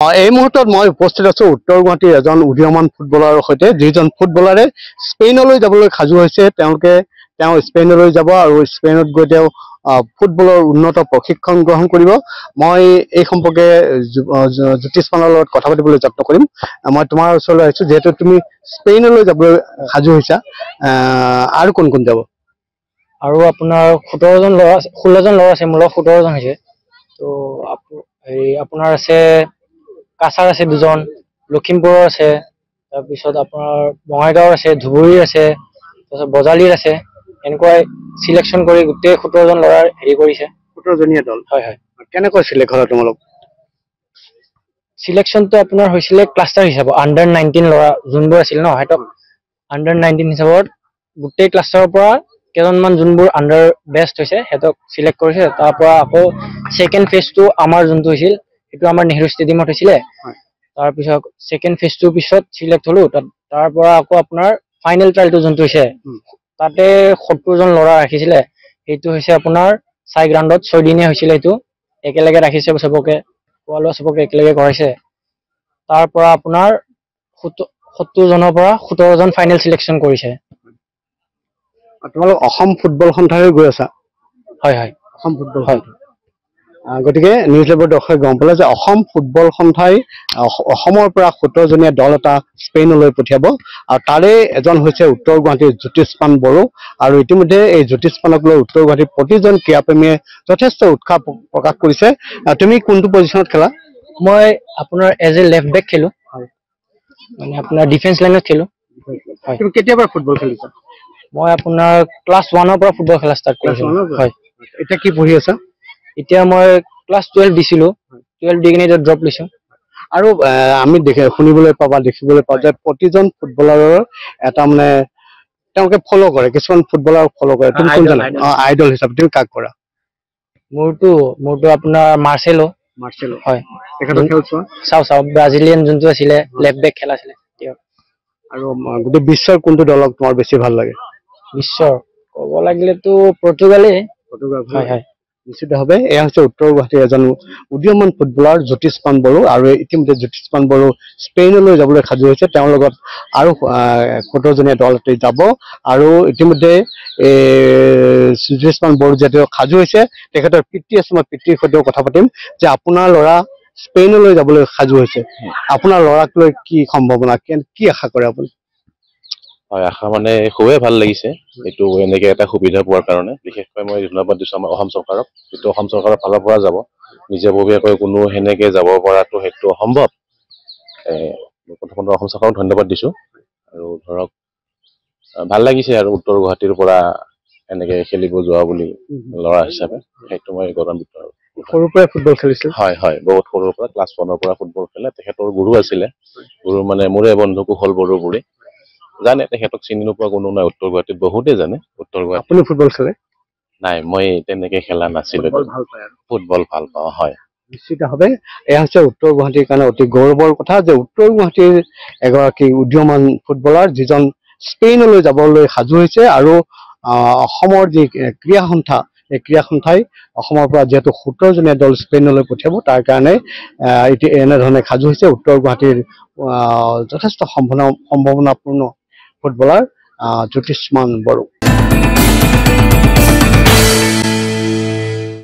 এই মুহূৰ্তত মই উপস্থিত আছো উত্তৰ গুৱাহাটীৰ এজন উদীয়মান ফুটবলাৰৰ সৈতে, যিজন ফুটবলাৰে স্পেইনলৈ যাবলৈ সাজু হৈছে। তেওঁ স্পেইনলৈ যাব আৰু স্পেইনত গৈ তেওঁ ফুটবলৰ উন্নত প্ৰশিক্ষণ গ্ৰহণ কৰিব। মই এই সম্পৰ্কে জ্যোতিষমানৰ লগত কথা পাতিবলৈ যত্ন কৰিম। মই তোমাৰ ওচৰলৈ আহিছো, যিহেতু তুমি স্পেইনলৈ যাবলৈ সাজু হৈছা। আৰু কোন কোন যাব? আৰু আপোনাৰ 16জন ল'ৰা আছে, মোৰ লগত 17জন হৈছে। তো আপোনাৰ আছে কাছাৰ আছে 2জন, লখিমপুৰৰ আছে, তাৰপিছত আপোনাৰ বঙাইগাঁৱৰ আছে, ধুবুৰীৰ আছে, তাৰপিছত বজালিৰ আছে। এনেকুৱাই চিলেকশ্যন কৰি গোটেই 17জন ল'ৰাৰ হেৰি কৰিছে। 17জনীয়া দল? হয় হয়। কেনেকৈ চিলেক্ট হ'ল তোমালোক? চিলেকশ্যনটো আপোনাৰ হৈছিলে ক্লাষ্টাৰ হিচাপত, আণ্ডাৰ-19 ল'ৰা যোনবোৰ আছিল ন, সিহঁতক আণ্ডাৰ-19 হিচাপত গোটেই ক্লাষ্টাৰৰ পৰা কেইজনমান যোনবোৰ আণ্ডাৰ বেষ্ট হৈছে সিহঁতক চিলেক্ট কৰিছে। তাৰ পৰা আকৌ ছেকেণ্ড ফেজটো আমাৰ যোনটো হৈছিল সেইটো আমাৰ নেহৰু ষ্টেডিয়ামত হৈছিলে। তাৰপিছত ছেকেণ্ড ফেজটোৰ পিছত চিলেক্ট হ'লো। তাৰ পৰা আকৌ আপোনাৰ ফাইনেল ট্ৰায়েলটো যোনটো হৈছে তাতে 70জন ল'ৰা ৰাখিছিলে। সেইটো হৈছে আপোনাৰ চাই গ্ৰাউণ্ডত 6 দিনীয়া হৈছিলে। সেইটো একেলগে ৰাখিছে, চবকে খোৱা লোৱা চবকে একেলগে কৰাইছে। তাৰ পৰা আপোনাৰ 70জনৰ পৰা 17জন ফাইনেল চিলেকশ্যন কৰিছে। তোমালোক অসম ফুটবল সন্থালৈ গৈ আছা? হয় হয়, অসম ফুটবল সন্থা। গতিকে নিউজ লেবৰ দৰ্শকে গম পালে যে অসম ফুটবল সন্থাই অসমৰ পৰা 17জনীয়া দল এটা স্পেইনলৈ পঠিয়াব। আৰু তাৰে এজন হৈছে উত্তৰ গুৱাহাটীৰ জ্যোতিষমান বড়ো। আৰু ইতিমধ্যে এই জ্যোতিষমানক লৈ উত্তৰ গুৱাহাটীৰ প্ৰতিজন ক্ৰীড়াপ্ৰেমীয়ে যথেষ্ট উৎসাহ প্ৰকাশ কৰিছে। তুমি কোনটো পজিশ্যনত খেলা? মই আপোনাৰ এজ এ লেফ্ট বেক খেলো, মানে আপোনাৰ ডিফেন্স লাইনত খেলো। তুমি কেতিয়াৰ পৰা ফুটবল খেলিছা? মই আপোনাৰ ক্লাছ 1ৰ পৰা ফুটবল খেলা ষ্টাৰ্ট কৰিছো। হয়। এতিয়া কি পঢ়ি আছা? এতিয়া মই ক্লাছ 12 দিছিলো, 12 দি কিনে এতিয়া ড্ৰপ লৈছো। আৰু আমি শুনিবলৈ পাওঁ, দেখিবলৈ পাওঁ যে প্ৰতিজন ফুটবলাৰৰ এটা মানে তেওঁলোকে ফ'ল' কৰে, কিছুমান ফুটবলাৰক ফ'ল' কৰে। তুমি কোন জানা আইডল হিচাপে তুমি কাক কৰা? মোৰটো আপোনাৰ মাৰ্চেলো। হয়, চাওঁ ব্ৰাজিলিয়ান যোনটো আছিলে লেফ্ট বেক খেলা আছিলে। আৰু গোটেই বিশ্বৰ কোনটো দলক তোমাৰ বেছি ভাল লাগে? বিশ্বৰ ক'ব লাগিলেতো পৰ্তুগালেই। হয় হয়, নিশ্চিতভাৱে। এয়া হৈছে উত্তৰ গুৱাহাটীৰ এজন উদীয়মান ফুটবলাৰ জ্যোতিষমান বড়ো। আৰু ইতিমধ্যে জ্যোতিষমান বড়ো স্পেইনলৈ যাবলৈ সাজু হৈছে। তেওঁৰ লগত আৰু 17জনীয়া দল এটি যাব। আৰু ইতিমধ্যে জ্যোতিষমান বড়ো যিহেতু সাজু হৈছে, তেখেতৰ পিতৃ আছে, মই পিতৃৰ সৈতেও কথা পাতিম যে আপোনাৰ ল'ৰা স্পেইনলৈ যাবলৈ সাজু হৈছে। আপোনাৰ ল'ৰাক লৈ কি সম্ভাৱনা, কি আশা কৰে আপুনি? হয়, আশা মানে খুবেই ভাল লাগিছে এইটো এনেকে এটা সুবিধা পোৱাৰ কাৰণে। বিশেষকৈ মই ধন্যবাদ দিছোঁ আমাৰ অসম চৰকাৰক, যিটো অসম চৰকাৰৰ ফালৰ পৰা যাব। নিজাববীয়াকৈ কোনো সেনেকে যাব পৰাটো সেইটো অসম্ভৱ। প্ৰথমতে অসম চৰকাৰক ধন্যবাদ দিছোঁ। আৰু ধৰক ভাল লাগিছে আৰু উত্তৰ গুৱাহাটীৰ পৰা এনেকে খেলিব যোৱা বুলি ল'ৰা হিচাপে, সেইটো মই গৌৰৱান্বিত। আৰু সৰুৰ পৰাই ফুটবল খেলিছিল? হয় হয়, বহুত সৰুৰ পৰা, ক্লাছ 1ৰ পৰা ফুটবল খেলে। তেখেতৰ গুৰু আছিলে, গুৰু মানে মোৰে বন্ধু কুশল বড়ো বুলি। জানে, তেখেতক চিনি নোপোৱা কোনো নাই উত্তৰ গুৱাহাটীত, বহুতেই জানে উত্তৰ গুৱাহাটীত। আপুনি ফুটবল খেলে? নাই, মই তেনেকে খেলা নাছিলো। ফুটবল ভাল পাওঁ। হয়, নিশ্চিতভাৱে এয়া হৈছে উত্তৰ গুৱাহাটীৰ কাৰণে অতি গৌৰৱৰ কথা যে উত্তৰ গুৱাহাটীৰ এগৰাকী উদীয়মান ফুটবলাৰ যিজন স্পেইনলৈ যাবলৈ সাজু হৈছে। আৰু অসমৰ যি ক্ৰীড়া সন্থা, এই ক্ৰীড়া সন্থাই অসমৰ পৰা যিহেতু 17জনীয়া দল স্পেইনলৈ পঠিয়াব, তাৰ কাৰণে এনেধৰণে সাজু হৈছে উত্তৰ গুৱাহাটীৰ যথেষ্ট সম্ভাৱনাপূৰ্ণ ফুটবলাৰ জ্যোতিষমান বড়ো।